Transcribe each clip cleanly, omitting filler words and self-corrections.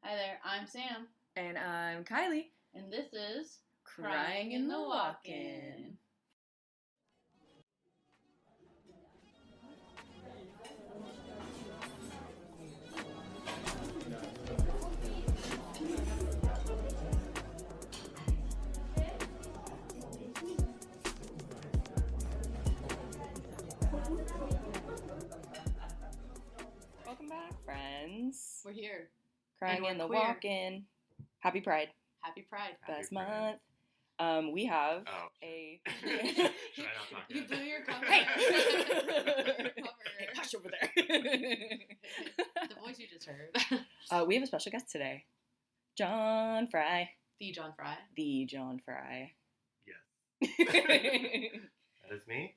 Hi there, I'm Sam. And I'm Kylie. And this is Crying in the Walk-In. Welcome back, friends. We're here. Crying we're in the queer. Walk-In. Happy Pride. Happy Pride. Best Happy Pride. month. We have a... a... Should I not talk You yet? blew your cover. Hey! Cover. Hush over there. The voice you just heard. We have a special guest today. John Fry. The John Fry. The John Fry. Yes. That is me.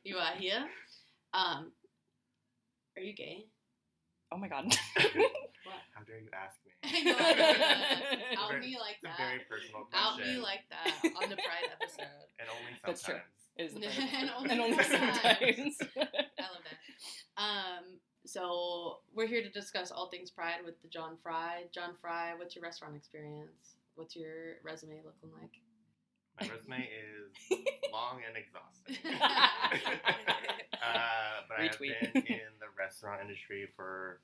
You are here. Are you gay? Oh my god. What? How dare you ask me? I know. Out me like It's that. a very personal Out question. me like that on the Pride episode. And only That's true. sometimes. It is the And best. only And only sometimes. sometimes. I love that. So we're here to discuss all things Pride with the John Fry. John Fry, what's your restaurant experience? What's your resume looking like? My resume is long and exhausting. But I've Retweet. been in the restaurant industry for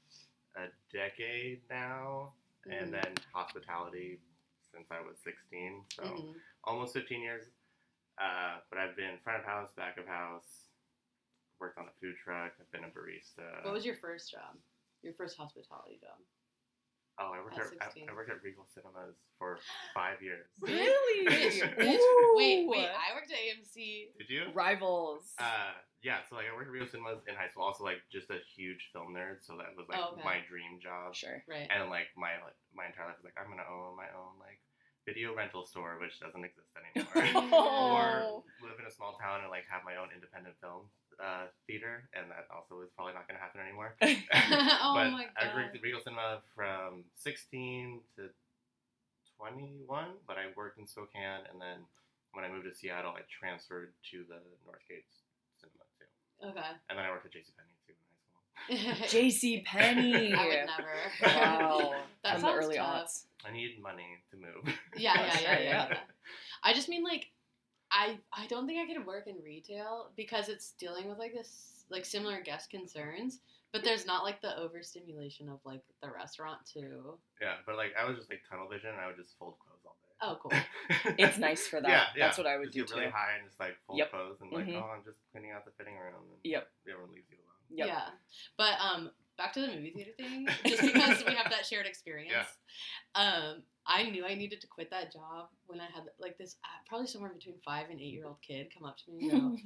a decade now. And then hospitality since I was 16. So Mhm. almost 15 years. But I've been front of house, back of house, worked on a food truck. I've been a barista. What was your first job? Your first hospitality job? Oh, I worked at at 16? I worked at Regal Cinemas for 5 years. Really? Bitch, wait, Ooh. I worked at AMC. Did you? Rivals. Yeah. So like I worked at Regal Cinemas in high school. Also like just a huge film nerd. So that was like Oh, okay. my dream job. Sure. Right. And like my entire life was like I'm gonna own my own like video rental store, which doesn't exist anymore. Or live in a small town and like have my own independent film theater, and that also is probably not gonna happen anymore. Oh But my I worked god. at Regal Cinema from 16 to 21, but I worked in Spokane, and then when I moved to Seattle, I transferred to the Northgate Cinema too. Okay. And then I worked at JCPenney too in high school. J.C. Penney. I would never. Wow. That From the sounds early tough. aughts. I need money to move. Yeah. I just mean like I don't think I could work in retail because it's dealing with like this like similar guest concerns, but there's not like the overstimulation of like the restaurant too. Yeah, but like I was just like tunnel vision, and I would just fold clothes all day. Oh, cool. It's nice for that. Yeah. That's what I would just do get really too. high and just like fold Yep. clothes and like, Mhm. oh, I'm just cleaning out the fitting room. And Yep. everyone leaves you alone. Yep. Yeah, but back to the movie theater thing, just because we have that shared experience. I knew I needed to quit that job when I had like this probably somewhere between 5 and 8-year-old kid come up to me and go,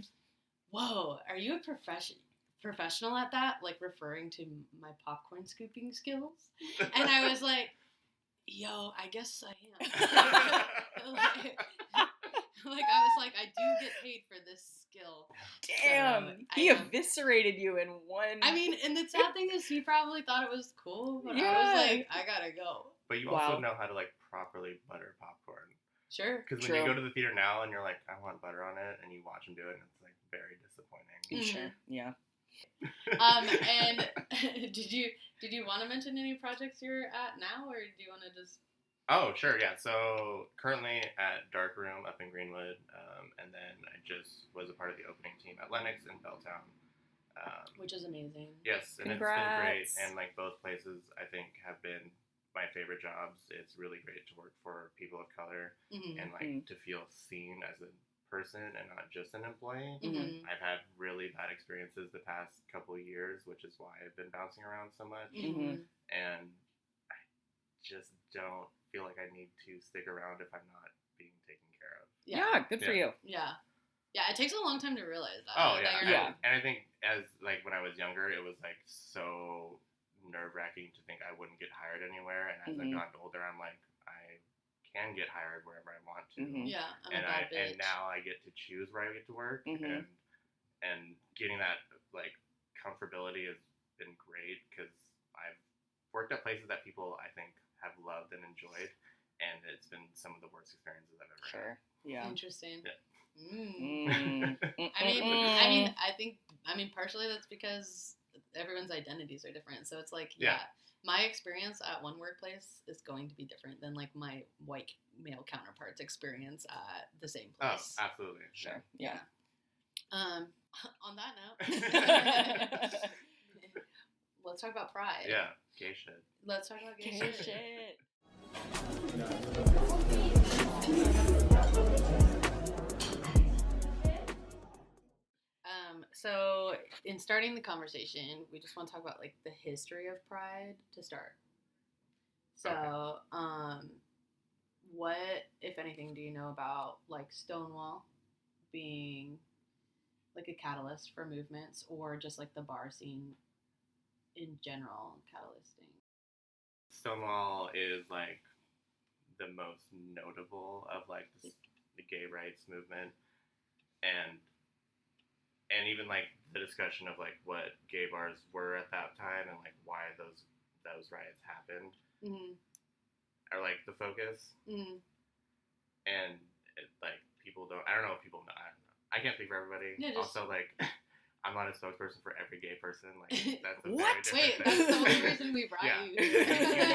"Whoa, are you a professional at that?" Like referring to my popcorn scooping skills, and I was like, "Yo, I guess I am." Like I was like, I do get paid for this skill. Damn. So, He I am- eviscerated you in one. I mean, and the sad thing is, he probably thought it was cool, but I Yeah. was like, I gotta go. But you Wow. also know how to like properly butter popcorn. Sure. Because when you True. go to the theater now and you're like, I want butter on it, and you watch them do it, and it's like very disappointing. Sure. Yeah. And did you want to mention any projects you're at now, or do you want to just? Oh, sure, yeah. So currently at Dark Room up in Greenwood, and then I just was a part of the opening team at Lennox in Belltown. Which is amazing. Yes, and it's been great, Congrats. and like both places, I think have been my favorite jobs. It's really great to work for people of color Mm-hmm. and like to feel seen as a person and not just an employee. Mm-hmm. I've had really bad experiences the past couple of years, which is why I've been bouncing around so much, Mm-hmm. and I just don't feel like I need to stick around if I'm not being taken care of. Yeah. Good for you. Yeah. Yeah. It takes a long time to realize that. Oh that yeah, you're Yeah. not- And I think as like when I was younger, it was like so nerve-wracking to think I wouldn't get hired anywhere, and as I've Mhm. gotten older, I'm like I can get hired wherever I want to. Mhm. Yeah. I'm And a bad bitch. and now I get to choose where I get to work, Mhm. and getting that like comfortability has been great because I've worked at places that people I think have loved and enjoyed, and it's been some of the worst experiences I've ever Sure. Yeah. Interesting. Yeah. Mm. I mean, partially that's because everyone's identities are different. So it's like, Yeah. My experience at one workplace is going to be different than like my white male counterparts' experience at the same place. Oh, absolutely. Sure. Yeah. On that note, let's talk about Pride. Yeah, gay shit. Let's talk about gay shit. So in starting the conversation, we just want to talk about like the history of Pride to start. So, Okay. What, if anything, do you know about like Stonewall being like a catalyst for movements, or just like the bar scene in general catalysting? Stonewall is like the most notable of like the gay rights movement, and even like the discussion of like what gay bars were at that time and like why those riots happened are like the focus. And like people don't. I don't know if people know. I can't speak for everybody. Yeah, also, like I'm not a spokesperson for every gay person. Like that's a What? very different Wait, thing. that's the only reason we brought Yeah. you. You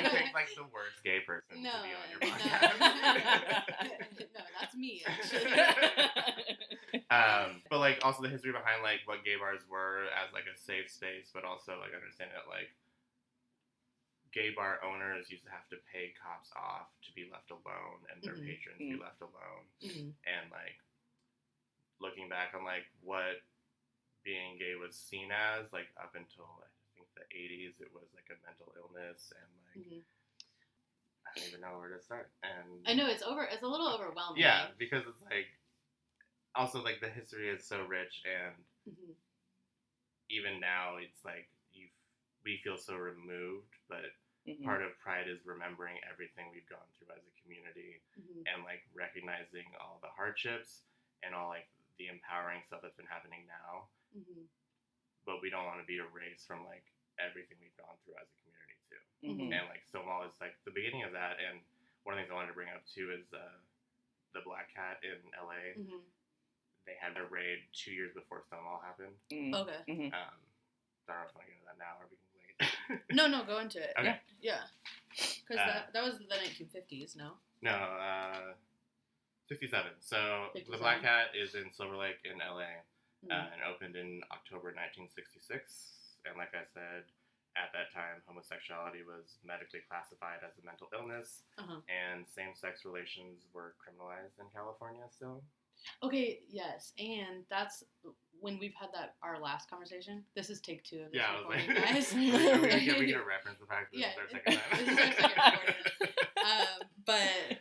picked like the worst gay person to be on your podcast. No, that's me actually. But like also the history behind like what gay bars were as like a safe space, but also like understanding that like gay bar owners used to have to pay cops off to be left alone and their patrons be left alone. And like looking back on like what being gay was seen as, like up until I think the 80s, it was like a mental illness, and like I don't even know where to start. And I know it's a little overwhelming. Yeah, because it's like also like the history is so rich, and even now it's like we feel so removed, but part of Pride is remembering everything we've gone through as a community, and like recognizing all the hardships and all like the empowering stuff that's been happening now. But we don't want to be erased from like everything we've gone through as a community too. And like Stonewall is like the beginning of that. And one of the things I wanted to bring up too is the Black Cat in LA. They had their raid 2 years before Stonewall happened. Okay. I don't know if I can get into that now or we can wait. No, go into it. Okay. Yeah. Because that was the 1950s, no? No, 67. So 57. the Black Cat is in Silver Lake in LA. And opened in October 1966. And like I said, at that time, homosexuality was medically classified as a mental illness, and same-sex relations were criminalized in California still. Okay, yes, and that's when we've had our last conversation. This is take 2 of this recording, like, guys. we gonna reference the fact that this is our second time. This is our second recording. But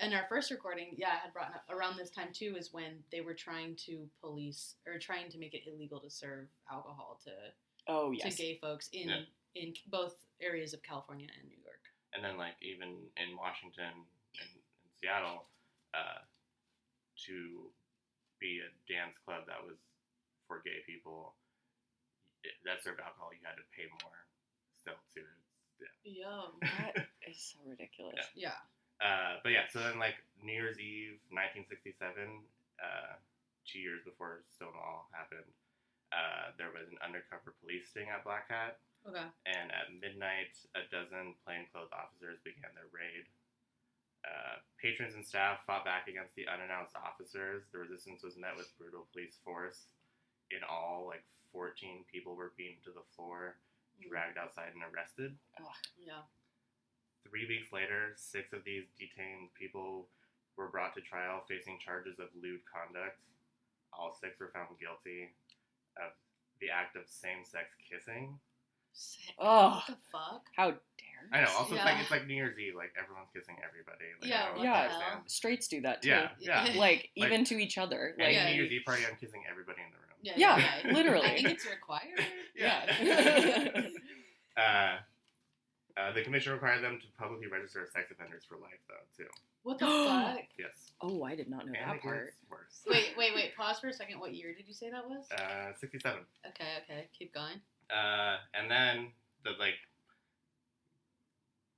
in our first recording, I had brought up around this time too is when they were trying to police or trying to make it illegal to serve alcohol to gay folks in both areas of California and New York. And then like even in Washington and in Seattle, to be a dance club that was for gay people that served alcohol, you had to pay more still too. That is so ridiculous. Yeah. But so then like New Year's Eve, 1967, 2 years before Stonewall happened, there was an undercover police sting at Black Hat. Okay. And at midnight, a dozen plainclothes officers began their raid. Patrons and staff fought back against the unannounced officers. The resistance was met with brutal police force. In all, like 14 people were beaten to the floor, dragged outside, and arrested. Yeah. 3 weeks later, 6 of these detained people were brought to trial facing charges of lewd conduct. All 6 were found guilty of the act of same-sex kissing. Oh, what the fuck? How dare! I know. Also, it's like New Year's Eve. Like everyone's kissing everybody. Like, straights do that too. Yeah. Like even to each other. Like New Year's Eve party, I'm kissing everybody in the room. Yeah, literally. I think it's required. The commission required them to publicly register as sex offenders for life, though, too. What the fuck? Yes. Oh, I did not know and that part. Worse. Wait. Pause for a second. What year did you say that was? 67. Okay. Keep going. And then the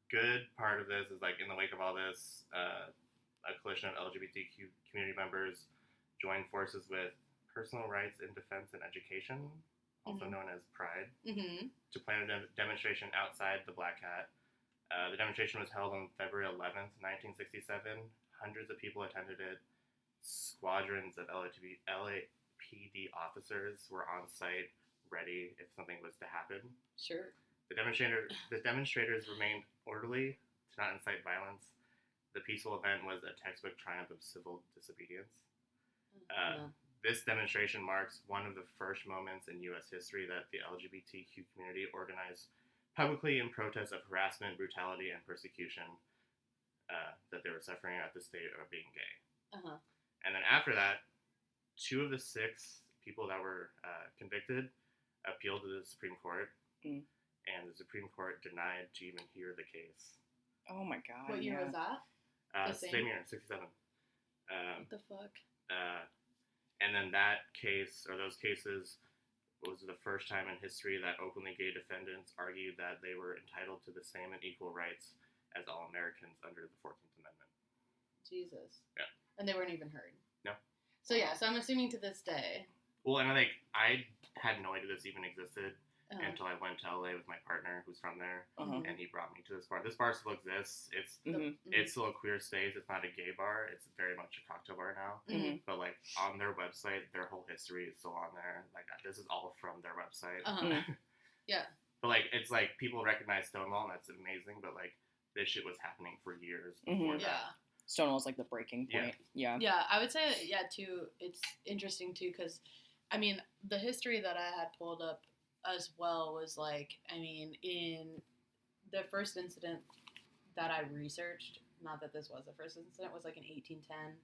good part of this is in the wake of all this, a coalition of LGBTQ community members joined forces with Personal Rights in Defense and Education, also Mhm. known as Pride, Mm-hmm. to plan a demonstration outside the Black Hat. The demonstration was held on February 11th, 1967. Hundreds of people attended it. Squadrons of LAPD officers were on site, ready if something was to happen. Sure. The demonstrators remained orderly to not incite violence. The peaceful event was a textbook triumph of civil disobedience. This demonstration marks one of the first moments in U.S. history that the LGBTQ community organized publicly in protest of harassment, brutality, and persecution that they were suffering at the state of being gay. Uh-huh. And then after that, 2 of the 6 people that were convicted appealed to the Supreme Court, and the Supreme Court denied to even hear the case. Oh my God. What year was that? Same year, 67. What the fuck? And then that case, or those cases, was the first time in history that openly gay defendants argued that they were entitled to the same and equal rights as all Americans under the 14th Amendment. Jesus. Yeah. And they weren't even heard. No. So yeah, so I'm assuming to this day. Well, and I had no idea this even existed until I went to LA with my partner who's from there, and he brought me to this bar. This bar still exists. It's it's still a queer space. It's not a gay bar. It's very much a cocktail bar now. But like on their website, their whole history is still on there. Like this is all from their website. Yeah. But like it's like people recognize Stonewall, and that's amazing. But like this shit was happening for years before that. Yeah. Stonewall's like the breaking point. Yeah. Yeah, I would say too. It's interesting too because, I mean, the history that I had pulled up as well was like, I mean, in the first incident that I researched, not that this was the first incident, was like in 1810,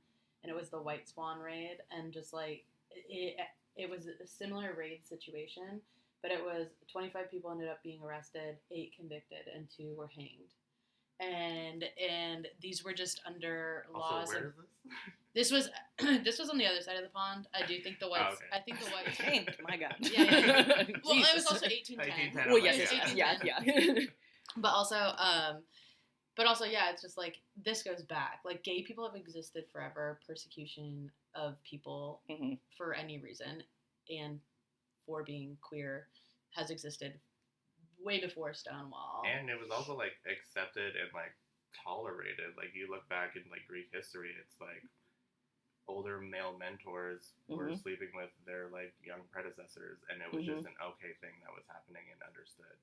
and it was the White Swan raid, and just like it was a similar raid situation, but it was 25 people ended up being arrested, 8 convicted, and 2 were hanged. And these were just under laws. Also, where is this was on the other side of the pond. I do think the whites. okay. I think the whites. Dang, my God. Yeah. Well, Jesus. it was also 1810. Well, It was yes, 1810. yeah. But also, yeah, it's just like this goes back. Like gay people have existed forever. Persecution of people for any reason and for being queer has existed way before Stonewall. And it was also like accepted and like tolerated. Like you look back in like Greek history, it's like older male mentors were sleeping with their like young predecessors, and it was just an okay thing that was happening and understood.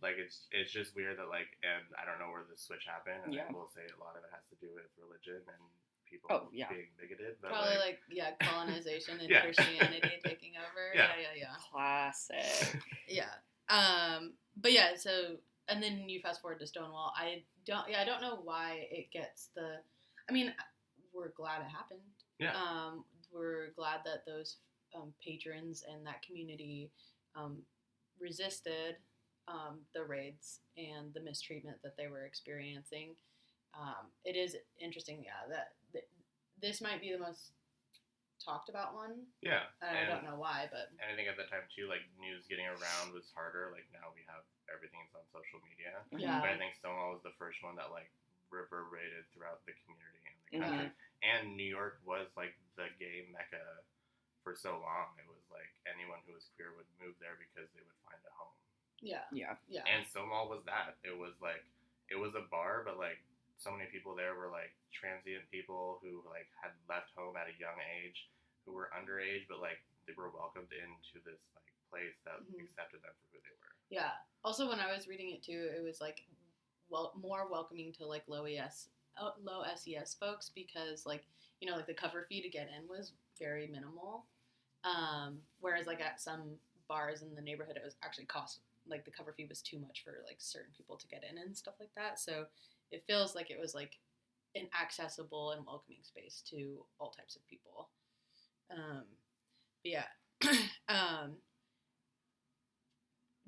Like it's just weird that like, and I don't know where the switch happened, and I will say a lot of it has to do with religion and people being bigoted. But probably like colonization and Christianity taking over. Yeah. Classic. Yeah. But yeah, so and then you fast forward to Stonewall. I don't know why it gets the. I mean, we're glad it happened. Yeah. We're glad that those patrons and that community resisted the raids and the mistreatment that they were experiencing. It is interesting, that this might be the most talked about one. Yeah. I don't know why, but and I think at the time too, like news getting around was harder. Like now we have everything's on social media. Yeah. But I think Stonewall was the first one that like reverberated throughout the community and the country. And New York was like the gay mecca for so long. It was like anyone who was queer would move there because they would find a home. Yeah. And Stonewall was that. It was like it was a bar, but like so many people there were like transient people who like had left home at a young age, who were underage, but like they were welcomed into this like place that accepted them for who they were. Yeah. Also, when I was reading it too, it was like more welcoming to like low SES folks because like like the cover fee to get in was very minimal, whereas like at some bars in the neighborhood it was actually cost like the cover fee was too much for like certain people to get in and stuff like that. So it feels like it was like an accessible and welcoming space to all types of people. But yeah.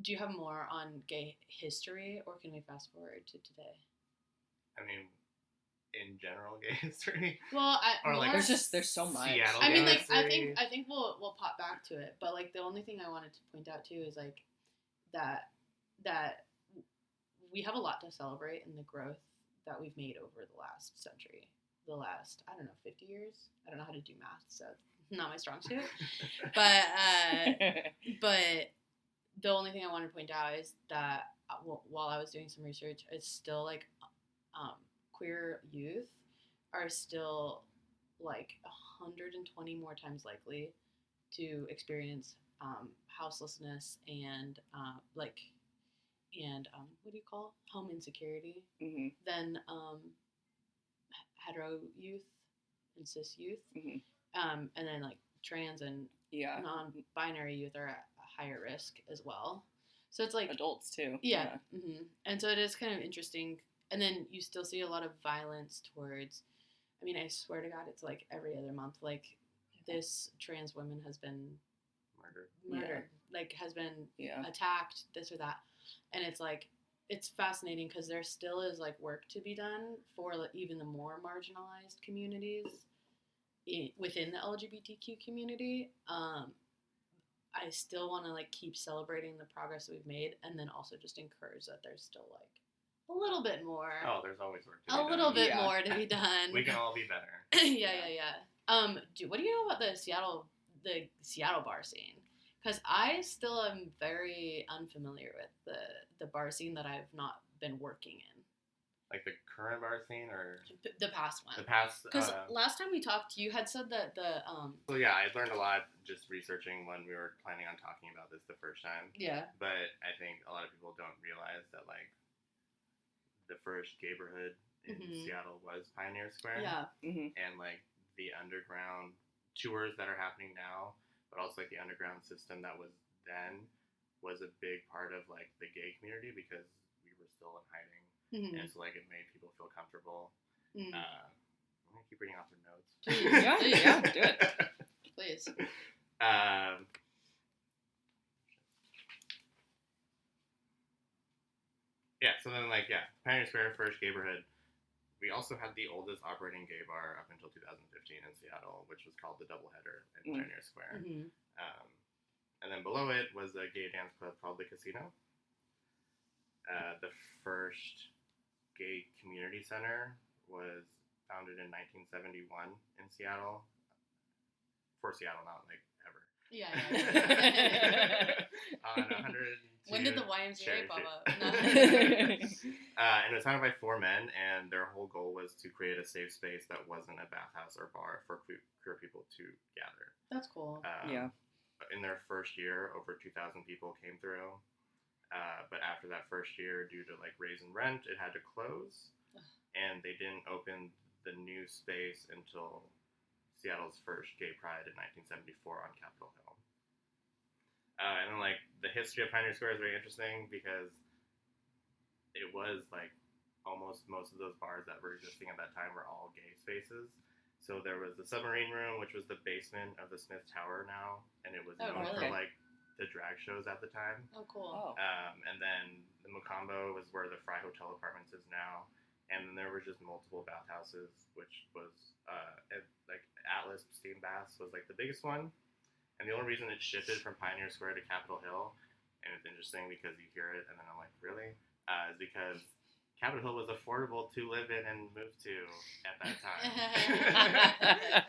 Do you have more on gay history, or can we fast forward to today? I mean, in general, gay history. Well, there's so much. I mean, like I think we'll pop back to it, but like the only thing I wanted to point out too is like that we have a lot to celebrate in the growth that we've made over the last century, the last 50 years. I don't know how to do math, so not my strong suit. But the only thing I wanted to point out is that while I was doing some research, it's still like queer youth are still like 120 more times likely to experience houselessness and what do you call home insecurity than hetero youth and cis youth, and then like trans and non-binary youth are at a higher risk as well. So it's like adults too. Yeah. And so it is kind of interesting. And then you still see a lot of violence towards. I mean, I swear to God, it's like every other month. Like this trans woman has been murdered, like has been attacked, this or that, and it's like it's fascinating because there still is like work to be done for even the more marginalized communities within the LGBTQ community. I still want to like keep celebrating the progress that we've made, and then also just encourage that there's still like a little bit more. Oh, there's always work to be done. A little bit more to be done. We can all be better. Yeah. What do you know about the Seattle bar scene? Because I still am very unfamiliar with the bar scene that I've not been working in. Like the current bar scene, or the past one? The past. Because last time we talked, you had said that So yeah, I learned a lot just researching when we were planning on talking about this the first time. Yeah. But I think a lot of people don't realize that like the first gayborhood in Seattle was Pioneer Square. Yeah. And like the underground tours that are happening now, but also like the underground system that was then was a big part of like the gay community because we were still in hiding. And so like it made people feel comfortable. I'm gonna keep reading off their notes. Yeah, do it. Please. So then Pioneer Square, first gayborhood. We also had the oldest operating gay bar up until 2015 in Seattle, which was called the Doubleheader in Pioneer Square. And then below it was a gay dance club called the Casino. The first gay community center was founded in 1971 in Seattle. For Seattle, not like ever. Yeah. On 102. When did the YMCA pop up? And it was founded by 4 men, and their whole goal was to create a safe space that wasn't a bathhouse or bar for queer people to gather. That's cool. In their first year, over 2,000 people came through. But after that first year, due to like raise in rent, it had to close, and they didn't open the new space until Seattle's first gay pride in 1974 on Capitol Hill. And then like the history of Pioneer Square is very interesting because it was like almost most of those bars that were existing at that time were all gay spaces. So there was the Submarine Room, which was the basement of the Smith Tower now, and it was known for like the drag shows at the time. Oh, cool. And then the Mocambo was where the Fry Hotel Apartments is now. And then there were just multiple bathhouses, which was like Atlas Steam Baths was like the biggest one. And the only reason it shifted from Pioneer Square to Capitol Hill, and it's interesting because you hear it and then I'm like, really? Is because Capitol Hill was affordable to live in and move to at that time.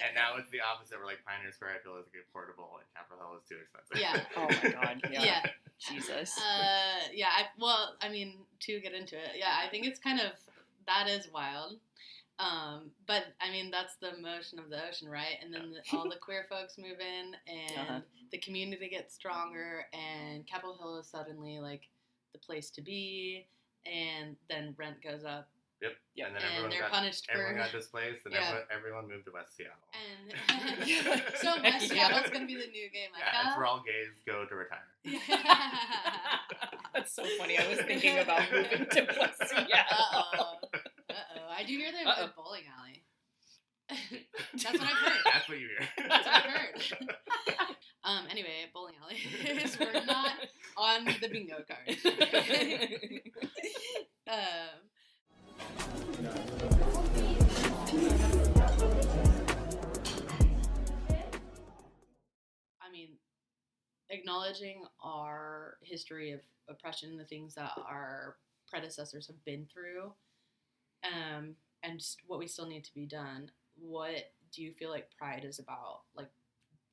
And now it's the opposite. We're like, Pioneer Square, I feel, is affordable, and Capitol Hill is too expensive. Yeah. Oh my God. Yeah. Jesus. I mean, to get into it, I think it's kind of, that is wild. But I mean, that's the motion of the ocean, right? And then all the queer folks move in, and the community gets stronger, and Capitol Hill is suddenly like the place to be, and then rent goes up. Yep. And then everyone got displaced, and everyone moved to West Seattle. And so West Seattle's gonna be the new gay Mecca. Yeah, it's where all gays go to retire. That's so funny. I was thinking about moving to West Seattle. I do hear they have a good bowling alley. That's what I've heard. That's what you hear. That's what I've heard. Anyway, bowling alleys. We're not on the bingo card. I mean, acknowledging our history of oppression, the things that our predecessors have been through, and just what we still need to be done. What do you feel like Pride is about? Like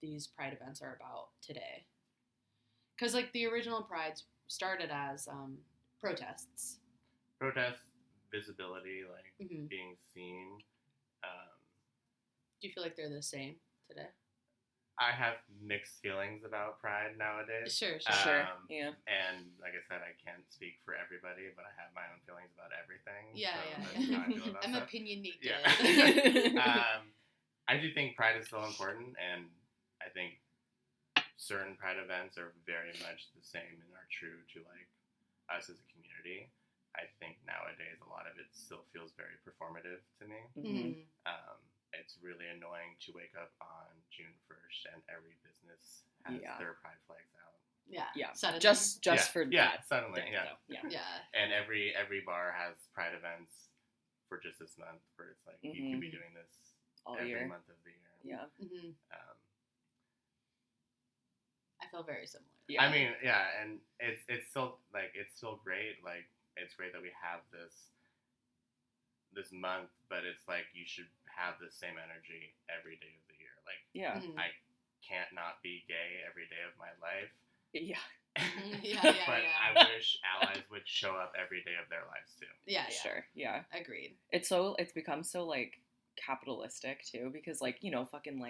these Pride events are about today. Because, like, the original Prides started as protests. Protest, visibility, like, Mm-hmm. being seen. Do you feel like they're the same today? I have mixed feelings about Pride nowadays. Sure. Yeah. And like I said, I can't speak for everybody, but I have my own feelings about everything. Yeah. That's how I feel about I'm stuff. opinionated. Yeah. I do think Pride is still important, and I think certain Pride events are very much the same and are true to like us as a community. I think nowadays a lot of it still feels very performative to me. Mm-hmm. It's really annoying to wake up on June 1st and every business has their Pride flags out. Yeah. Suddenly. Just for that. Suddenly, thing, yeah. though. Yeah. And every bar has Pride events for just this month, where it's like you could be doing this all every year. month of the year. Yeah. Mm-hmm. I feel very similar. Yeah. I mean, yeah, and it's still great. Like, it's great that we have this month, but it's like you should have the same energy every day of the year. Like, I can't not be gay every day of my life. Yeah. But I wish allies would show up every day of their lives too. Yeah. Sure. Yeah. Agreed. It's become so like capitalistic too, because like, you know, fucking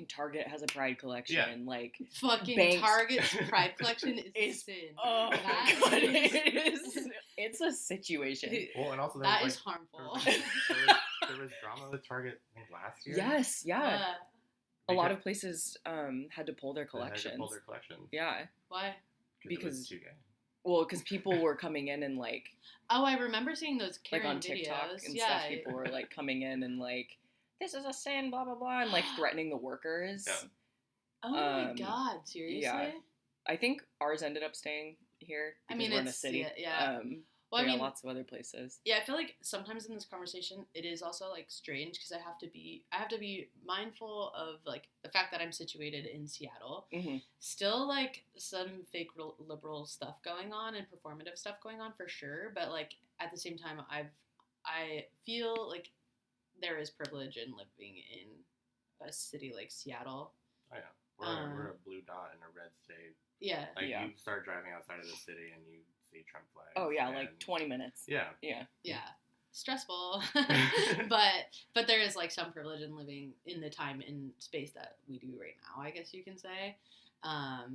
Target has a Pride collection. Yeah. Like fucking Banks. Target's Pride collection is sin. Oh my god, it is. It's a situation. Well, and also that is harmful. There was drama with Target, I think, last year. Yes, yeah. A lot of places had to pull their collections. Yeah. Why? Because it was too gay. Well, because people were coming in and like. Oh, I remember seeing those Karen like on TikTok videos. and stuff. People were like coming in and like, this is a sin, blah blah blah, and like threatening the workers. Yeah. Oh my god! Seriously? Yeah. I think ours ended up staying here because we're in a city. Yeah. Well, I mean, lots of other places. Yeah, I feel like sometimes in this conversation, it is also like strange because I have to be mindful of like the fact that I'm situated in Seattle. Mm-hmm. Still, like some fake liberal stuff going on and performative stuff going on for sure, but like at the same time, I feel like there is privilege in living in a city like Seattle. Oh yeah, we're a blue dot in a red state. Yeah. Like you start driving outside of the city and you see Trump flags. Oh yeah, like 20 minutes. Yeah. Stressful, but there is like some privilege in living in the time and space that we do right now, I guess you can say. I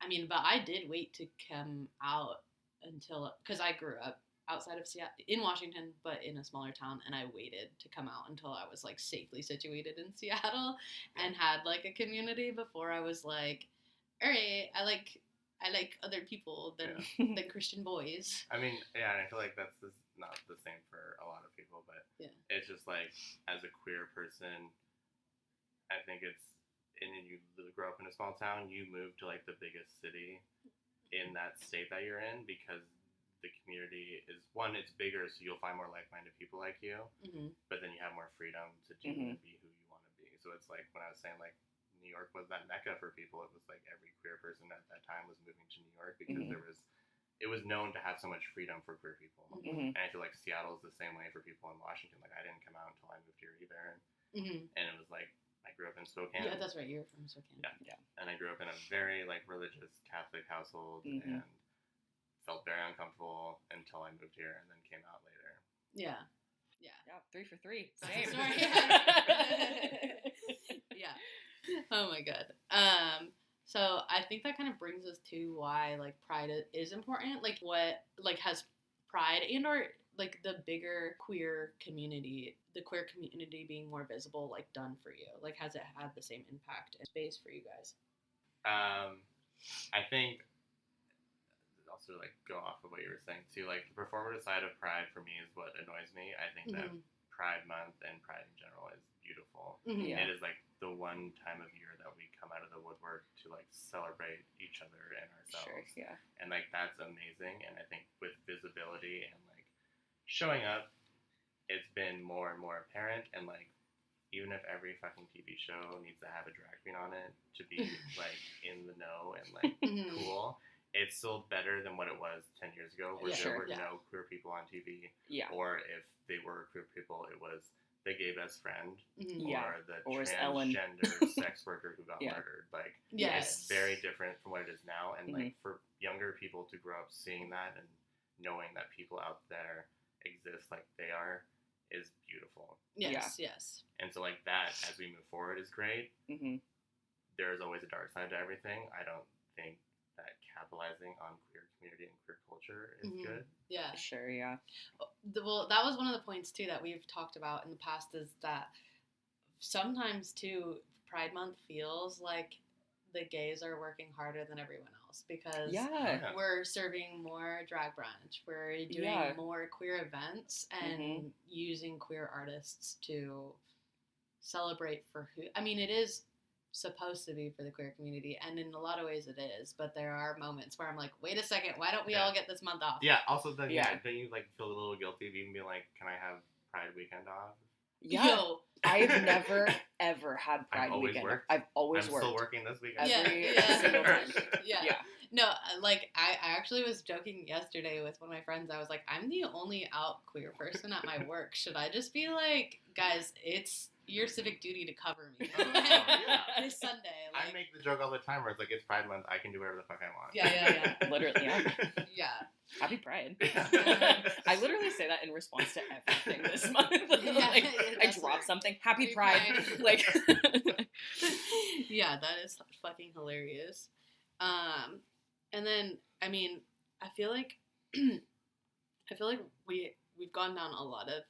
mean, but I did wait to come out until, because I grew up outside of Seattle, in Washington, but in a smaller town, and I waited to come out until I was like safely situated in Seattle and had like a community before I was like, all right, I like other people than Christian boys. I mean, yeah, and I feel like that's not the same for a lot of people, but it's just like, as a queer person, I think and you grow up in a small town, you move to like the biggest city in that state that you're in because the community is, one, it's bigger, so you'll find more like-minded people like you, but then you have more freedom to do and be who you want to be. So it's like when I was saying like New York was that mecca for people, it was like every queer person at that time was moving to New York because it was known to have so much freedom for queer people. And I feel like Seattle is the same way for people in Washington. Like I didn't come out until I moved here either, and it was like I grew up in Spokane. Yeah, that's right. You're from Spokane. Yeah. And I grew up in a very like religious Catholic household and felt very uncomfortable until I moved here and then came out later. Yeah. 3 for 3. Same. Sorry. Yeah. Oh my god. So I think that kind of brings us to why like Pride is important. Like what like has Pride and or like the bigger queer community, the queer community being more visible, like done for you? Like has it had the same impact and space for you guys? I think also like go off of what you were saying too. Like the performative side of Pride for me is what annoys me. I think that Pride Month and Pride in general is beautiful. It is like the one time of year that we come out of the woodwork to like celebrate each other and ourselves. Sure, yeah. And like that's amazing. And I think with visibility and like showing up, it's been more and more apparent. And like even if every fucking TV show needs to have a drag queen on it to be like in the know and like cool, it's still better than what it was 10 years ago where there were no queer people on TV. Yeah. Or if they were queer people, it was the gay best friend Yeah. or the Or is Ellen. transgender sex worker who got murdered. Like, Yes. it's very different from what it is now. And Mhm. like for younger people to grow up seeing that and knowing that people out there exist like they are is beautiful. Yes, yes. And so like that, as we move forward, is great. Mm-hmm. There's always a dark side to everything. I don't think that capitalizing on queer community and queer culture is good. Yeah. Sure, yeah. Well, that was one of the points too that we've talked about in the past, is that sometimes too Pride Month feels like the gays are working harder than everyone else, because we're serving more drag brunch, we're doing more queer events and using queer artists to celebrate for who, I mean, it is supposed to be for the queer community, and in a lot of ways it is, but there are moments where I'm like, wait a second, why don't we all get this month off? Yeah, also then don't you like feel a little guilty of even being like, can I have Pride weekend off? Yeah. Yo. I've never ever had Pride I've weekend. Worked. I've always I'm worked. still working this weekend. Every Yeah. single time. Yeah. No, like, I actually was joking yesterday with one of my friends. I was like, I'm the only out queer person at my work. Should I just be like, guys, it's your civic duty to cover me. This Sunday. Like, I make the joke all the time where it's like, it's Pride Month, I can do whatever the fuck I want. Yeah. Literally, yeah. Yeah. Happy Pride. I literally say that in response to everything this month. Like, I drop something. Happy Pride. Like, yeah, that is fucking hilarious. And then, I mean, I feel like we've gone down a lot of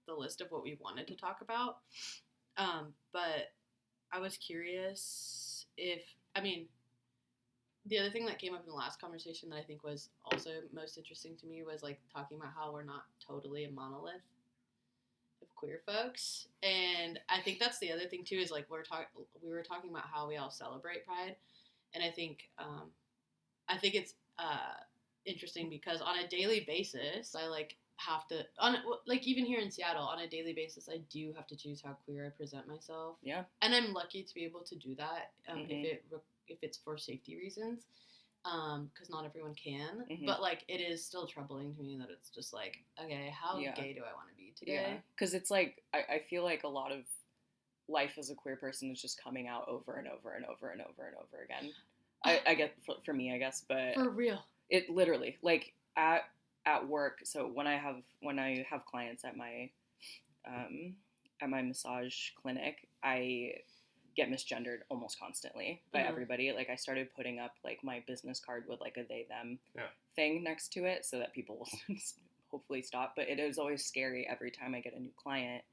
the list of what we wanted to talk about. But I was curious if, I mean, the other thing that came up in the last conversation that I think was also most interesting to me was like talking about how we're not totally a monolith of queer folks. And I think that's the other thing too, is like we were talking about how we all celebrate Pride. And I think it's interesting because on a daily basis, I like have to, like even here in Seattle, on a daily basis, I do have to choose how queer I present myself. Yeah. And I'm lucky to be able to do that if it's for safety reasons, because not everyone can. But like, it is still troubling to me that it's just like, okay, how gay do I want to be today? Yeah. Because it's like, I feel like a lot of life as a queer person is just coming out over and over and over and over and over again. I get for me, I guess, but for real, it literally, like at work. So when I have clients at my massage clinic, I get misgendered almost constantly by everybody. Like, I started putting up like my business card with like a they them thing next to it so that people will hopefully stop. But it is always scary every time I get a new client,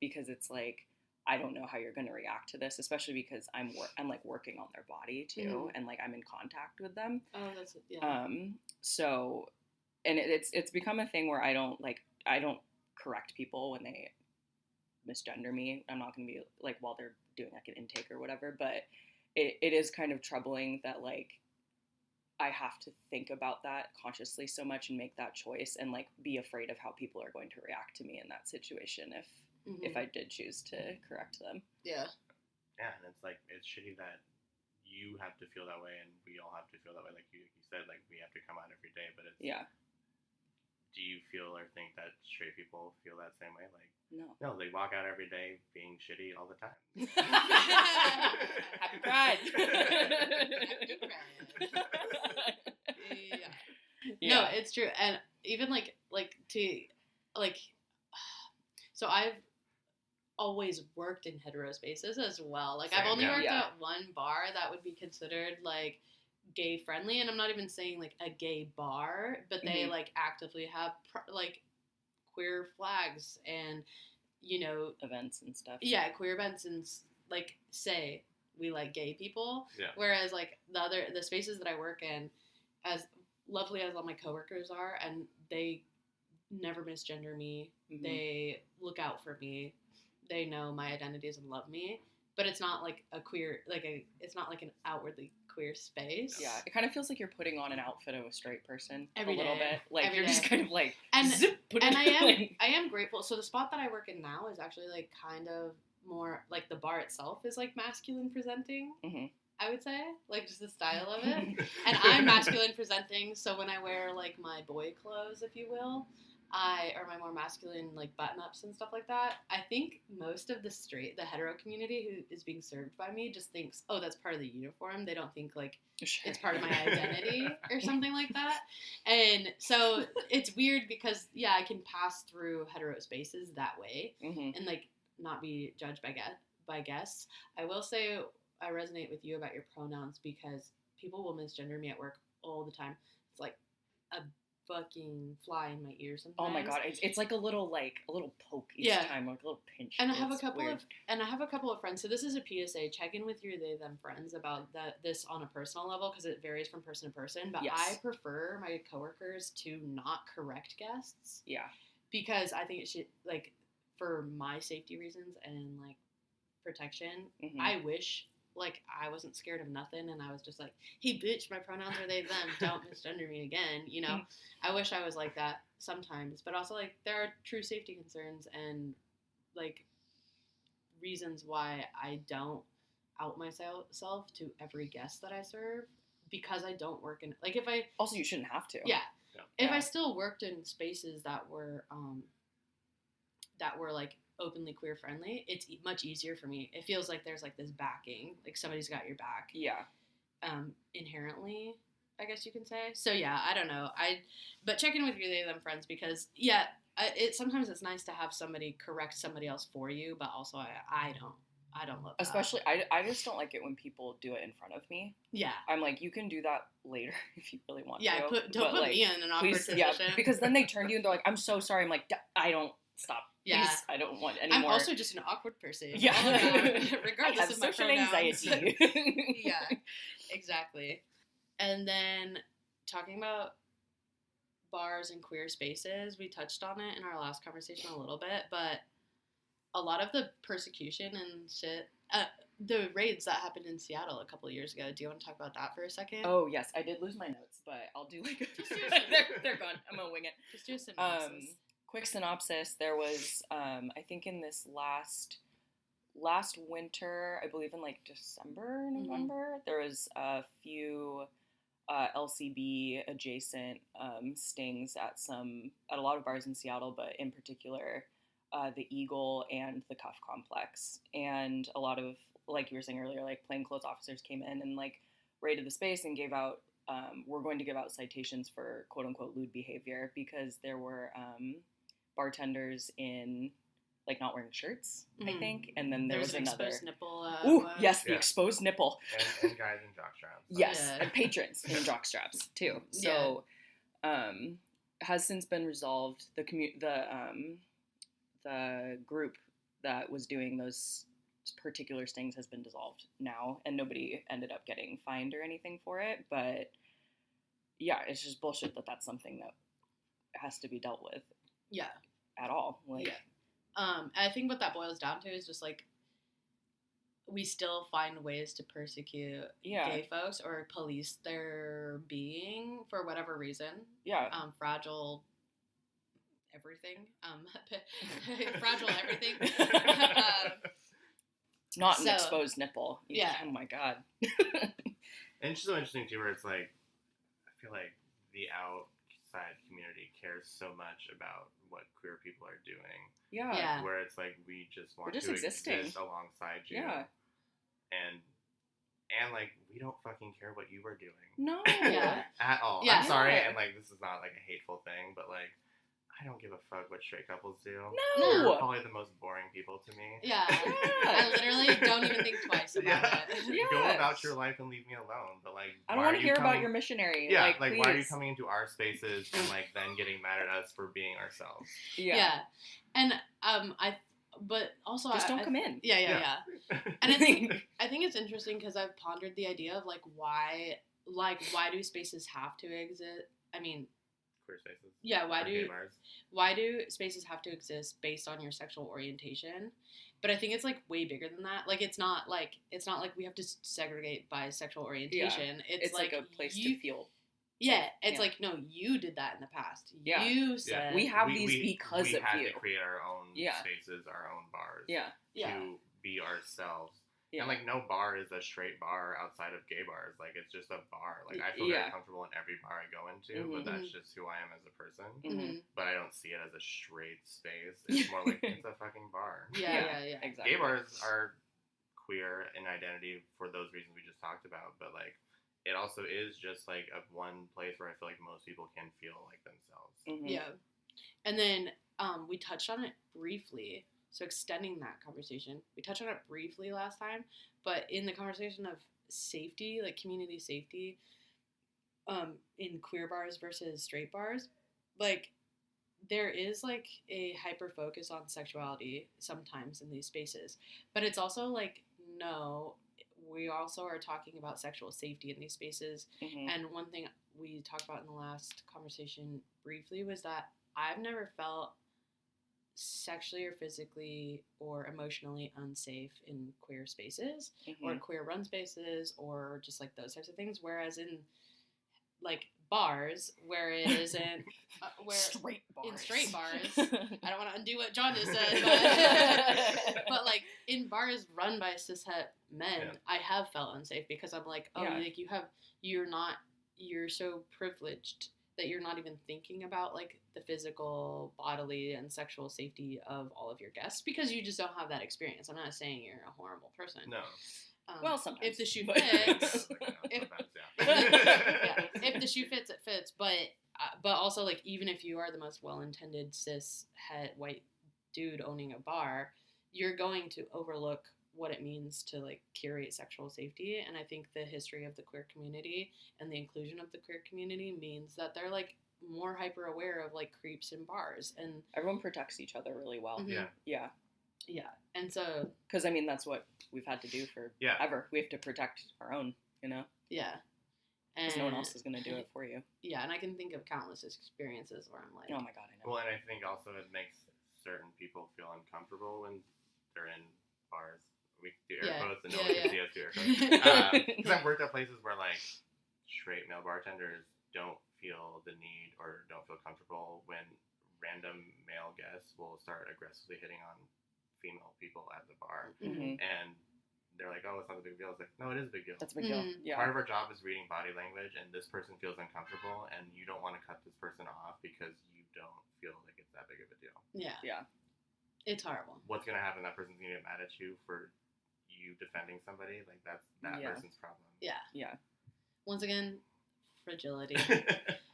because it's like, I don't know how you're going to react to this, especially because I'm like working on their body too, and like I'm in contact with them. Oh, that's So, and it's become a thing where I don't correct people when they misgender me. I'm not going to be like, while they're doing like an intake or whatever, but it is kind of troubling that like I have to think about that consciously so much and make that choice and like be afraid of how people are going to react to me in that situation if I did choose to correct them. Yeah, and it's like, it's shitty that you have to feel that way and we all have to feel that way. Like you said, like we have to come out every day, but it's do you feel or think that straight people feel that same way? Like, no, they walk out every day being shitty all the time. Happy Pride. Happy Pride. No, it's true. And even so I've always worked in hetero spaces as well. Like, I've only worked at one bar that would be considered like gay friendly, and I'm not even saying like a gay bar, but they like actively have like queer flags and, you know, events and stuff. Yeah, queer events, and like say we like gay people. Yeah. Whereas like the spaces that I work in, as lovely as all my coworkers are, and they never misgender me. They look out for me. They know my identities and love me. But it's not like a queer, it's not like an outwardly queer space. Yeah, it kind of feels like you're putting on an outfit of a straight person every a little day. bit. Like, every you're day. just kind of like, and zip, put and it I am grateful. So the spot that I work in now is actually like kind of more like the bar itself is like masculine presenting. I would say, like, just the style of it. And I'm masculine presenting, so when I wear like my boy clothes, if you will, or my more masculine, like, button-ups and stuff like that, I think most of the hetero community who is being served by me just thinks, oh, that's part of the uniform. They don't think, like, it's part of my identity or something like that. And so it's weird because, yeah, I can pass through hetero spaces that way and, like, not be judged by guests. I will say I resonate with you about your pronouns because people will misgender me at work all the time. It's like a fucking fly in my ear sometimes. Oh my god, it's like a little poke each time, like a little pinch. And I have a couple of friends. So this is a PSA. Check in with your they them friends about this on a personal level because it varies from person to person. But I prefer my coworkers to not correct guests. Yeah. Because I think it should, like, for my safety reasons and, like, protection. I wish, like, I wasn't scared of nothing and I was just like, hey, bitch, my pronouns are they, them, don't misgender me again, you know? I wish I was like that sometimes, but also, like, there are true safety concerns and, like, reasons why I don't out myself to every guest that I serve because I don't work in, like, if I... Also, you shouldn't have to. Yeah. If I still worked in spaces that were, like, openly queer friendly, it's much easier for me. It feels like there's, like, this backing, like somebody's got your back. Yeah. Inherently, I guess you can say. So yeah, I don't know. But check in with your they them friends because sometimes it's nice to have somebody correct somebody else for you, but also I don't love that. Especially, I just don't like it when people do it in front of me. Yeah. I'm like, you can do that later if you really want to. Yeah, don't put me in an awkward position. Yeah, because then they turn to you and they're like, I'm so sorry. I'm like, I don't, stop. Yeah. Please, I don't want any more. I'm also just an awkward person. Yeah. Regardless of my social pronouns. anxiety. Yeah, exactly. And then talking about bars and queer spaces, we touched on it in our last conversation a little bit, but a lot of the persecution and shit, the raids that happened in Seattle a couple of years ago, do you want to talk about that for a second? Oh, yes. I did lose my notes, but I'll do like they're gone. I'm going to wing it. Just do a synopsis. Quick synopsis. There was, I think in this last winter, I believe in like December, November, there was a few LCB adjacent stings at a lot of bars in Seattle, but in particular the Eagle and the Cuff Complex. And a lot of, like you were saying earlier, like plainclothes officers came in and like raided the space and gave out, we're going to give out citations for quote unquote lewd behavior because there were bartenders in like not wearing shirts, I think, and then there was another exposed nipple. Yes, the exposed nipple. And guys in jockstraps. Yes, and patrons in jockstraps too. So, has since been resolved. The group that was doing those particular stings has been dissolved now, and nobody ended up getting fined or anything for it. But yeah, it's just bullshit that that's something that has to be dealt with. Yeah. At all. Like, I think what that boils down to is just, like, we still find ways to persecute gay folks or police their being for whatever reason. Yeah. Fragile everything. Fragile everything. Not an exposed nipple. Yeah. Oh, my God. And it's so interesting, too, where it's, like, I feel like the outside community cares so much about what queer people are doing. Yeah. Where it's like we just want to exist alongside you. Yeah. And like we don't fucking care what you are doing. No. Yeah. At all. Yeah. I'm sorry, and like this is not like a hateful thing, but like I don't give a fuck what straight couples do. No. They're probably the most boring people to me. Yeah. I literally don't even think twice about it. Yeah. Go about your life and leave me alone. But like, I don't want to hear about your missionary. Yeah. Like why are you coming into our spaces and like then getting mad at us for being ourselves? Yeah. And but also just don't come in. Yeah. And I think it's interesting because I've pondered the idea of like why do spaces have to exist? I mean. Queer spaces. Yeah, why do spaces have to exist based on your sexual orientation? But I think it's like way bigger than that. Like it's not like we have to segregate by sexual orientation. Yeah. It's like a place to feel. Yeah, it's like no, you did that in the past. Yeah. You said we have these because of you. We had to create our own spaces, our own bars. Yeah. To be ourselves. Yeah. And, like, no bar is a straight bar outside of gay bars. Like, it's just a bar. Like, I feel very comfortable in every bar I go into, but that's just who I am as a person. But I don't see it as a straight space. It's more like, it's a fucking bar. Yeah, exactly. Gay bars are queer in identity for those reasons we just talked about, but, like, it also is just, like, a one place where I feel like most people can feel like themselves. Yeah. And then we touched on it briefly. So extending that conversation, we touched on it briefly last time, but in the conversation of safety, like community safety, in queer bars versus straight bars, like there is like a hyper focus on sexuality sometimes in these spaces, but it's also like, no, we also are talking about sexual safety in these spaces. And one thing we talked about in the last conversation briefly was that I've never felt sexually or physically or emotionally unsafe in queer spaces or queer run spaces or just like those types of things, whereas in like bars where it isn't straight bars. In straight bars I don't want to undo what John just said, but like in bars run by cishet men, I have felt unsafe because I'm like, like you're so privileged that you're not even thinking about like the physical, bodily, and sexual safety of all of your guests because you just don't have that experience. I'm not saying you're a horrible person. No. Well, sometimes. If the shoe fits, if the shoe fits, it fits. But also like even if you are the most well-intended cis het white dude owning a bar, you're going to overlook what it means to like curate sexual safety. And I think the history of the queer community and the inclusion of the queer community means that they're like more hyper aware of like creeps in bars, and everyone protects each other really well. Yeah. And so, because I mean that's what we've had to do for ever. We have to protect our own, you know. Yeah. Because no one else is going to do it for you. Yeah, and I can think of countless experiences where I'm like, oh my god, I know. Well, and I think also it makes certain people feel uncomfortable when they're in bars. We do air quotes and no one can see us do air quotes. Because I've worked at places where like straight male bartenders don't feel the need or don't feel comfortable when random male guests will start aggressively hitting on female people at the bar. And they're like, oh, it's not a big deal. It's like, no, it is a big deal. That's a big deal. Yeah. Part of our job is reading body language, and this person feels uncomfortable, and you don't want to cut this person off because you don't feel like it's that big of a deal. Yeah. It's horrible. What's going to happen? That person's going to get mad at you for you defending somebody? Like, that's that person's problem. Yeah. Once again, fragility.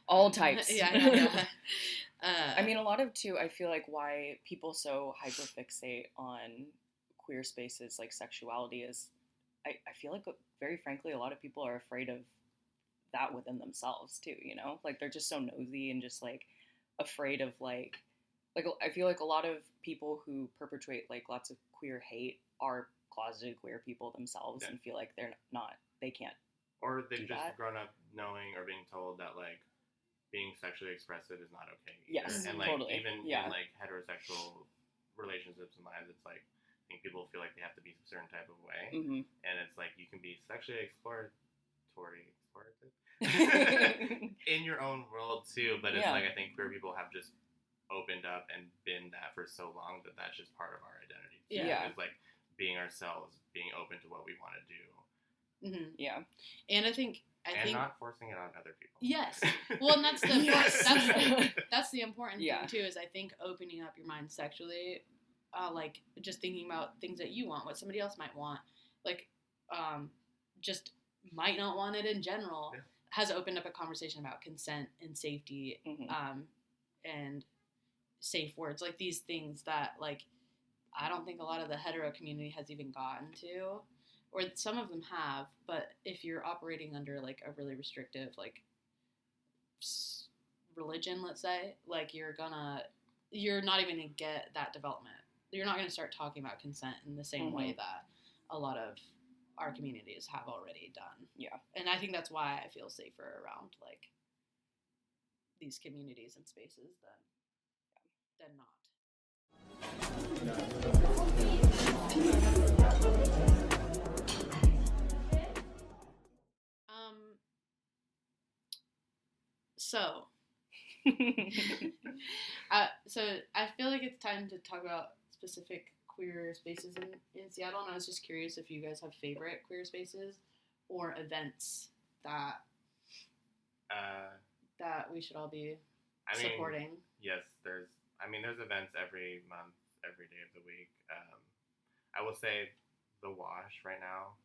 All types. Yeah. I mean, a lot of, too, I feel like why people so hyperfixate on queer spaces like sexuality is, I feel like, very frankly, a lot of people are afraid of that within themselves, too, you know? Like, they're just so nosy and just, like, afraid of, like, I feel like a lot of people who perpetuate, like, lots of queer hate are closeted queer people themselves and feel like they can't. Or they've just grown up knowing or being told that, like, being sexually expressive is not okay. Yes, and, like, totally. even in, like, heterosexual relationships and lives, it's, like, I think people feel like they have to be a certain type of way. And it's, like, you can be sexually exploratory in your own world, too. But it's, like, I think queer people have just opened up and been that for so long that that's just part of our identity. It's, like, being ourselves, being open to what we want to do. Yeah. And I think not forcing it on other people. Yes. Well, and that's the that's the important thing too. Is I think opening up your mind sexually, like just thinking about things that you want, what somebody else might want, like just might not want it in general, has opened up a conversation about consent and safety, and safe words, like these things that like I don't think a lot of the hetero community has even gotten to. Or some of them have, but if you're operating under, like, a really restrictive, like, religion, let's say, like, you're not even going to get that development. You're not going to start talking about consent in the same way that a lot of our communities have already done. Yeah. And I think that's why I feel safer around, like, these communities and spaces than not. So I feel like it's time to talk about specific queer spaces in Seattle, and I was just curious if you guys have favorite queer spaces or events that that we should all be supporting. Yes, there's events every month, every day of the week. I will say the Wash right now,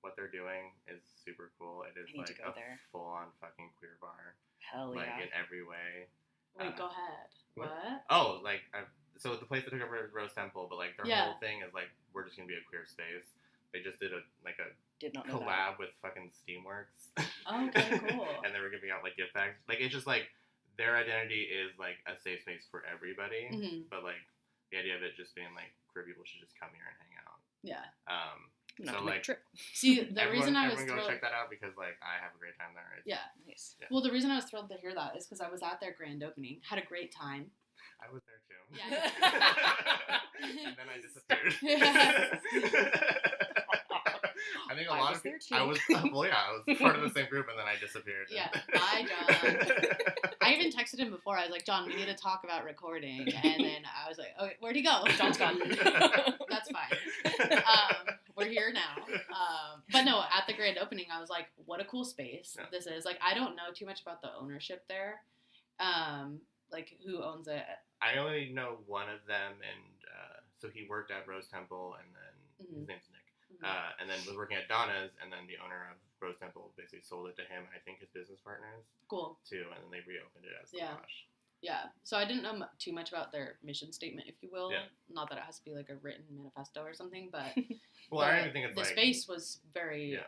what they're doing is super cool. It is like a full-on fucking queer bar. Hell like, yeah. in every way. Wait, go ahead. What? Oh, like, so the place that took over Rose Temple, but like their whole thing is like, we're just gonna be a queer space. They just did a collab with fucking Steamworks. Oh, okay, cool. And they were giving out like gift bags. Like, it's just like their identity is like a safe space for everybody, but like the idea of it just being like queer people should just come here and hang out. Yeah. So like, trip. See, the reason I was everyone thrilled. go check that out because like I have a great time there. Nice. Yeah. Well, the reason I was thrilled to hear that is because I was at their grand opening, had a great time. I was there too. Yeah. And then I disappeared. I think a lot of people. I was part of the same group, and then I disappeared. Yeah. Bye, John. I even texted him before. I was like, John, we need to talk about recording. And then I was like, oh, where'd he go? John's gone. That's fine. We're here now. But no, at the grand opening, I was like, what a cool space this is. Like, I don't know too much about the ownership there. Like, who owns it? I only know one of them, and so he worked at Rose Temple, and then his name's Nick. And then was working at Donna's, and then the owner of Rose Temple basically sold it to him, and I think his business partners. Cool. Too, and then they reopened it as the Wash. Yeah. So I didn't know too much about their mission statement, if you will. Yeah. Not that it has to be like a written manifesto or something, but well, I don't even think it's the like, space was very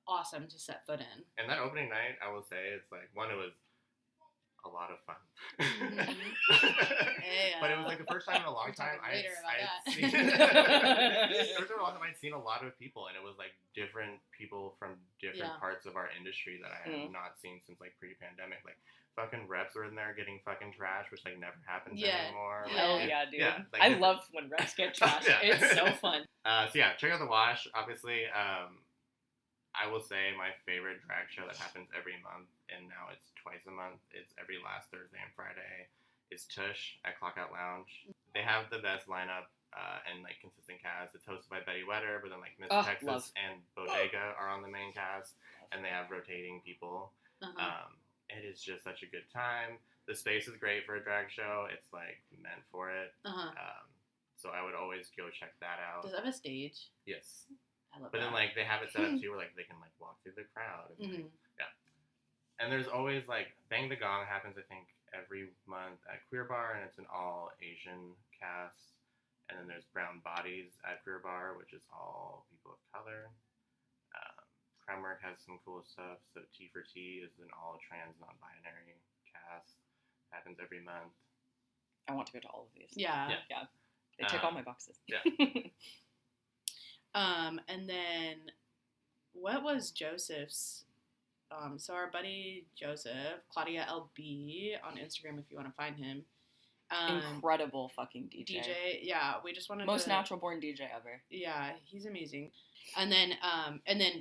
awesome to set foot in. And that opening night, I will say, it's like, one, it was a lot of fun. But it was like the first time in a long time I'd seen a lot of people, and it was like different people from different parts of our industry that I had not seen since like pre-pandemic. Like fucking reps were in there getting fucking trash, which like never happens anymore. Hell yeah, dude. Yeah, like, I love when reps get trashed. It's so fun. So yeah, check out the Wash. Obviously, I will say my favorite drag show that happens every month, and now it's twice a month. It's every last Thursday and Friday. It's Tush at Clockout Lounge. They have the best lineup and like consistent cast. It's hosted by Betty Wetter, but then like Miss Texas and Bodega are on the main cast, and they have rotating people. It is just such a good time. The space is great for a drag show. It's like meant for it. So I would always go check that out. Does it have a stage? Yes. I love but that. then like they have it set up too where like they can like walk through the crowd. And, and there's always like Bang the Gong happens I think every month at Queer Bar, and it's an all Asian cast. And then there's Brown Bodies at Queer Bar, which is all people of color. Crownwork has some cool stuff. So T for T is an all trans non-binary cast. Happens every month. I want to go to all of these. Yeah. They tick all my boxes. Yeah. And then what was Joseph's? So our buddy Joseph, Claudia LB on Instagram if you want to find him. Incredible fucking DJ. Yeah, we just wanted most natural born DJ ever. Yeah, he's amazing. And then,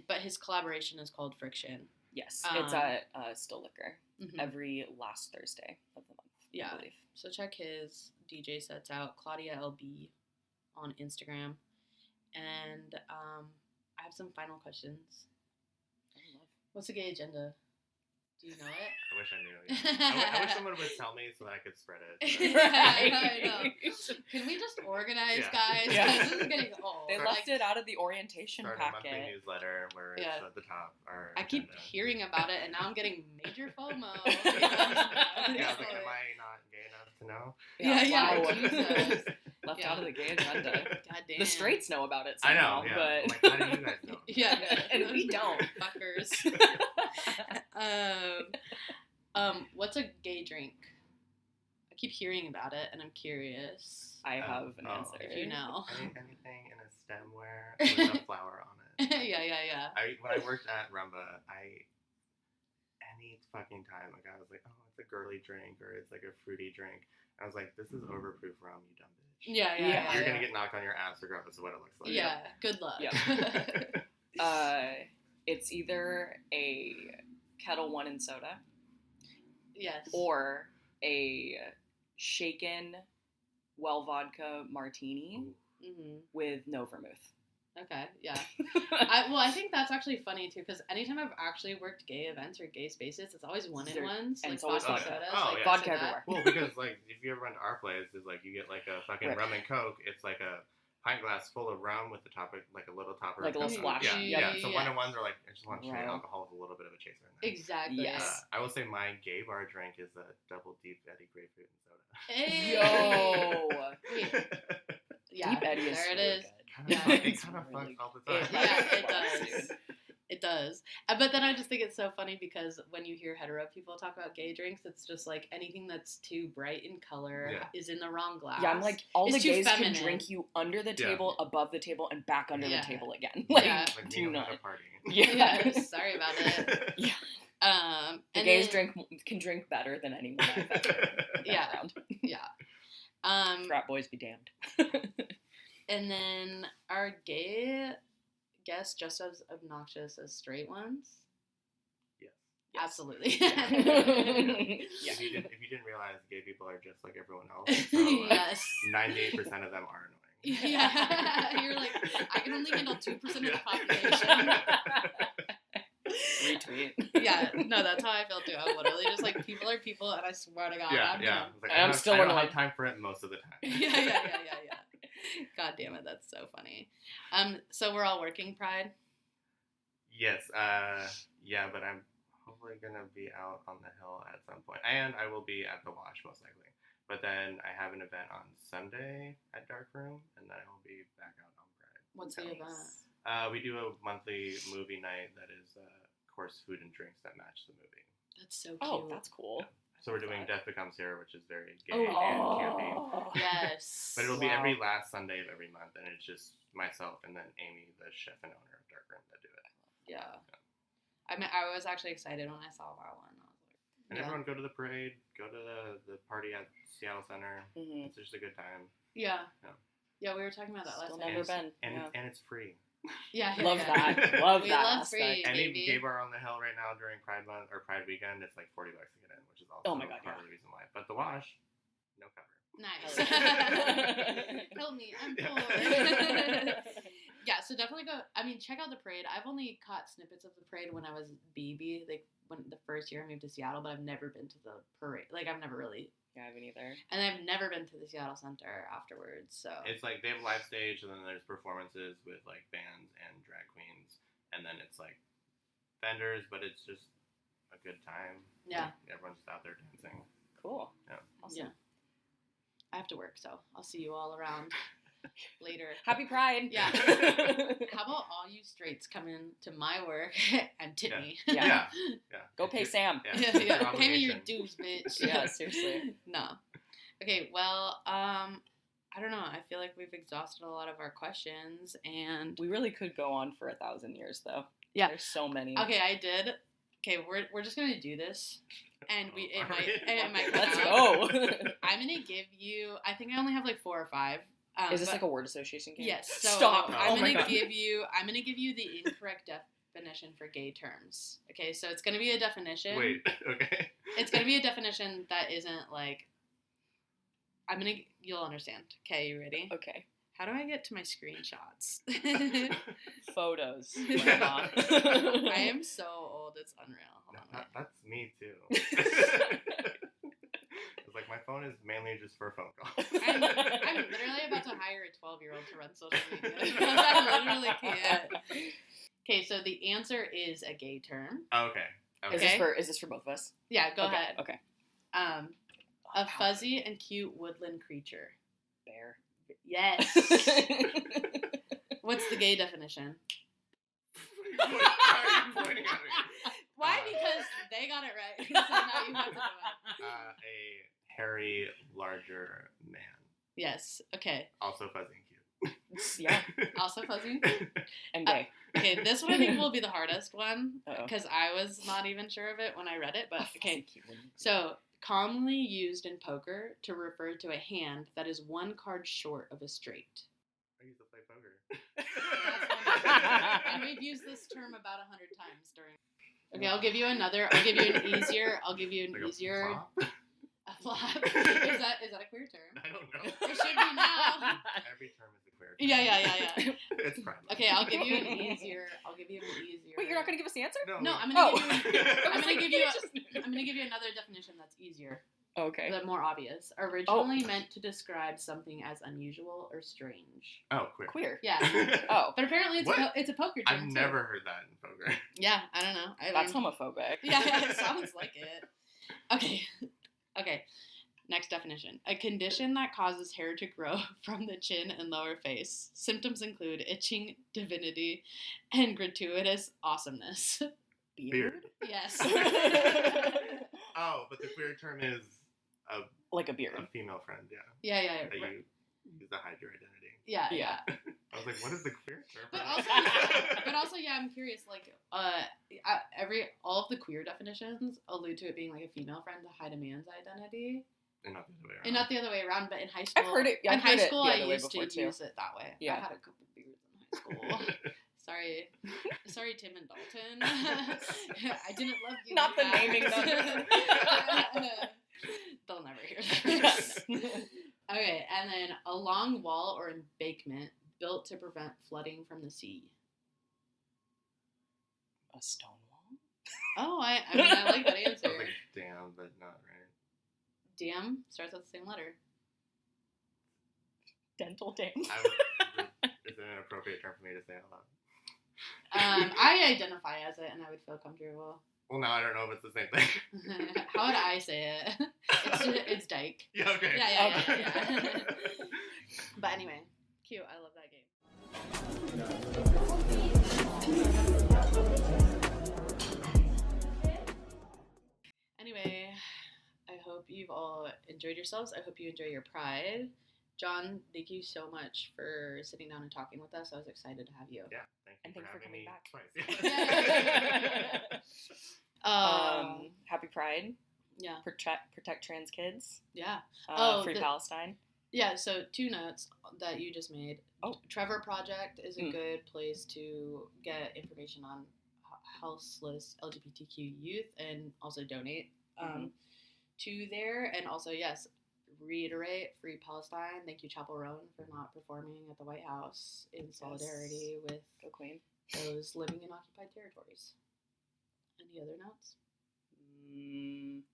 but his collaboration is called Friction. Yes, it's at Still Liquor every last Thursday of the month. Yeah, I believe. So check his DJ sets out, Claudia LB on Instagram. And I have some final questions. What's the gay agenda? Do you know it? I wish I knew. Yeah. I wish someone would tell me so that I could spread it. I know. Can we just organize, guys? Yeah. This is getting old. They left it out of the orientation start packet. A monthly newsletter where it's at the top. I keep hearing about it, and now I'm getting major FOMO. Yeah, like, am I not gay enough to know? Yeah. Wow. Jesus. Left out of the gay agenda. God damn. The straights know about it I somehow, know, but like, how do you guys know? Yeah, and we don't. Fuckers. What's a gay drink? I keep hearing about it, and I'm curious. I have an answer. If you know. Anything in a stemware with a flower on it. Yeah. When I worked at Rumba, any fucking time a guy was like, oh, it's a girly drink, or it's like a fruity drink. I was like, this is overproof rum, you dumb bitch. Yeah. You're going to get knocked on your ass regardless of what it looks like. Yeah, good luck. Yeah. It's either a Kettle One and soda. Yes. Or a shaken well vodka martini Mm-hmm. with no vermouth. Okay, yeah. I think that's actually funny too, because anytime I've actually worked gay events or gay spaces, it's always one-in-ones, and like it's always vodka vodka. sodas, Oh, like yeah. Vodka so that- everywhere. Well, because like if you ever went to our place, it's like you get like a fucking Right. rum and coke. It's like a pint glass full of rum with the top, like a little topper, Like a of little Coke. splash. Yeah. So Yes. one-on-ones are like I just want to Right. alcohol with a little bit of a chaser in there. Exactly. Yes. I will say my gay bar drink is a double deep Eddie grapefruit and soda. Hey! Yo. Wait, yeah, Deep Eddie is there it so is. good. Yeah. It kind of Really- fucks all the time. Yeah, it Fucks, does. dude. It does. But then I just think it's so funny because when you hear hetero people talk about gay drinks, it's just like anything that's too bright in color Yeah. is in the wrong glass. Yeah, I'm like, all It's the too gays feminine. can drink you under the Yeah. table, above the table, and back under Yeah. the table again. Yeah. Like do me at not. a party. Yeah. Sorry about it. Yeah. The The gays can drink better than anyone I've ever been Yeah. around. Yeah. Frat boys be damned. And then are gay guests just as obnoxious as straight ones? Yes. Absolutely. Yeah. If you didn't realize gay people are just like everyone else, so Yes. 98% of them are annoying. Yeah. You're like, I can only handle 2% of the population. Retweet. Yeah, no, that's how I feel too. I'm literally just like, people are people, and I swear to God, Yeah, I'm yeah. gonna- It's like, I'm still I don't annoyed. have time for it most of the time. yeah. God damn it, that's so funny. So we're all working Pride. Yes, yeah, but I'm hopefully gonna be out on the hill at some point, and I will be at the Wash most likely. But then I have an event on Sunday at Dark Room, and then I will be back out on Pride. What's the event? We do a monthly movie night that is course food and drinks that match the movie. That's so cute. Oh, that's cool. So we're doing Death Becomes Here, which is very gay Oh. and campy. Yes. But it'll be Wow. every last Sunday of every month, and it's just myself and then Amy, the chef and owner of Dark Room, that do it. Yeah. I mean, I was actually excited when I saw that one. I was like, And everyone go to the parade, go to the party at Seattle Center. Mm-hmm. It's just a good time. Yeah. Yeah. Yeah, we were talking about that last Still night. never been. And, Yeah. and it's free. Yeah. Love that. Love We that love aspect. free. Any Baby. gay bar on the hill right now during Pride Month or Pride Weekend, it's like $40 to get in, which is also Oh my God, part of the reason why. But the Wash, no cover. Nice. Yeah. Help me, I'm Yeah. poor. Yeah, so definitely go. I mean, check out the parade. I've only caught snippets of the parade when I was BB, like when the first year I moved to Seattle, but I've never been to the parade. Like I've never really, Yeah, I haven't either. and I've never been to the Seattle Center afterwards. So It's like they have a live stage, and then there's performances with like bands and drag queens, and then it's like vendors, but it's just a good time. yeah, Like, everyone's just out there dancing. Cool. Yeah. Awesome. Yeah. I have to work, so I'll see you all around later. Happy Pride. Yeah. How about all you straights come in to my work and tip me? Yeah. Yeah. Go pay Sam. Yeah. Yeah, It's your yeah. Pay me your obligation. dues, bitch. Yeah, seriously. No. Okay, well, I don't know. I feel like we've exhausted a lot of our questions, and We really could go on for 1,000 years, though. Yeah. There's so many. okay, I did. Okay, we're just gonna do this, and it might come Let's out. go. I'm gonna give you. I think I only have like 4 or 5. Is this but- like a word association game? Yes. So Stop. Oh I'm my gonna God. give you. I'm gonna give you the incorrect definition for gay terms. Okay, so it's gonna be a definition. Wait. Okay. It's gonna be a definition that isn't like. You'll understand. Okay, you ready? Okay. How do I get to my screenshots? Photos. I am so old, it's unreal. Hold on, wait. That's me too. It's like my phone is mainly just for phone calls. I'm literally about to hire a 12-year-old to run social media. I literally can't. Okay, so the answer is a gay term. Okay. Is Okay. this for both of us? Yeah, go Okay, ahead. Okay. A fuzzy and cute woodland creature. Bear. Yes. What's the gay definition? Why are you pointing at me? Why? Because they got it right. So now you have to do it. A hairy, larger man. Yes. Okay. Also fuzzy and cute. Yeah. Also fuzzy. And gay. Okay, this one I think will be the hardest one Uh-oh. because I was not even sure of it when I read it. But okay, so commonly used in poker to refer to a hand that is one card short of a straight. I used to play poker. And we've used this term about 100 times during. Okay, I'll give you another. I'll give you an easier. Like a A flop. flop? Is that a queer term? I don't know. It should be now. Every term is a queer term. Yeah. It's Pride Month. Okay, I'll give you an easier. Wait, you're not gonna give us the answer? No, I'm Oh. gonna give you another definition that's easier. Okay. The more obvious. Originally meant to describe something as unusual or strange. Oh, queer. Queer. Yeah. Oh. But apparently it's a poker term. I've never heard that in poker. Yeah, I don't know. That's homophobic. Yeah, it sounds like it. Okay. Next definition. A condition that causes hair to grow from the chin and lower face. Symptoms include itching, divinity, and gratuitous awesomeness. Beard. Yes. Oh, but the queer term is like a beard. A female friend, yeah. Yeah. That Right. you use to hide your identity. Yeah. I was like, what is the queer term? But also, yeah, I'm curious. Like, all of the queer definitions allude to it being like a female friend to hide a man's identity, and not the other way around. and not the other way around. But in high school, I've heard it. in high school, I used to too. use it that way. Yeah. I had a couple beards in high school. Sorry, Tim and Dalton. I didn't love you. Not the back. naming them. They'll never hear this. Okay, and then a long wall or embankment built to prevent flooding from the sea. A Stonewall? Oh, I mean, I like that answer. I was like, damn, but not right. Dam starts with the same letter. Dental dam. Is it an appropriate term for me to say out loud? I identify as it, and I would feel comfortable. Well, now I don't know if it's the same thing. How would I say it? It's dyke. Yeah, okay. Yeah. But anyway, cute. I love that game. Anyway, I hope you've all enjoyed yourselves. I hope you enjoy your Pride. John, thank you so much for sitting down and talking with us. I was excited to have you. Yeah, thank you. And thanks for having coming me back. twice. Happy Pride. Yeah. Protect trans kids. Yeah. Free Palestine. Yeah, so 2 notes that you just made. Oh. Trevor Project is a good place to get information on houseless LGBTQ youth and also donate to there. And also, yes, reiterate Free Palestine. Thank you, Chapel Roan, for not performing at the White House in solidarity with Go Queen. those living in occupied territories. Any other notes?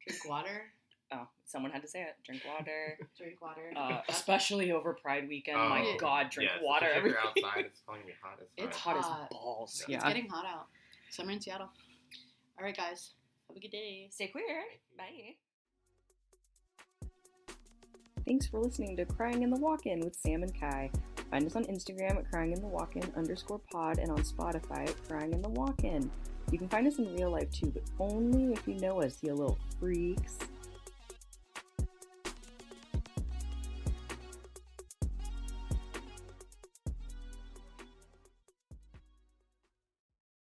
Drink water. Oh, someone had to say it. Drink water. Drink water. Especially over Pride weekend. My God, drink water. If you're outside, it's going to be hot as fuck. It's hot as balls. It's getting hot out. Summer in Seattle. All right, guys. Have a good day. Stay queer. Bye. Thanks for listening to Crying in the Walk-In with Sam and Kai. Find us on Instagram at cryinginthewalkin_pod and on Spotify at Crying in the Walk-In. You can find us in real life too, but only if you know us, you little freaks.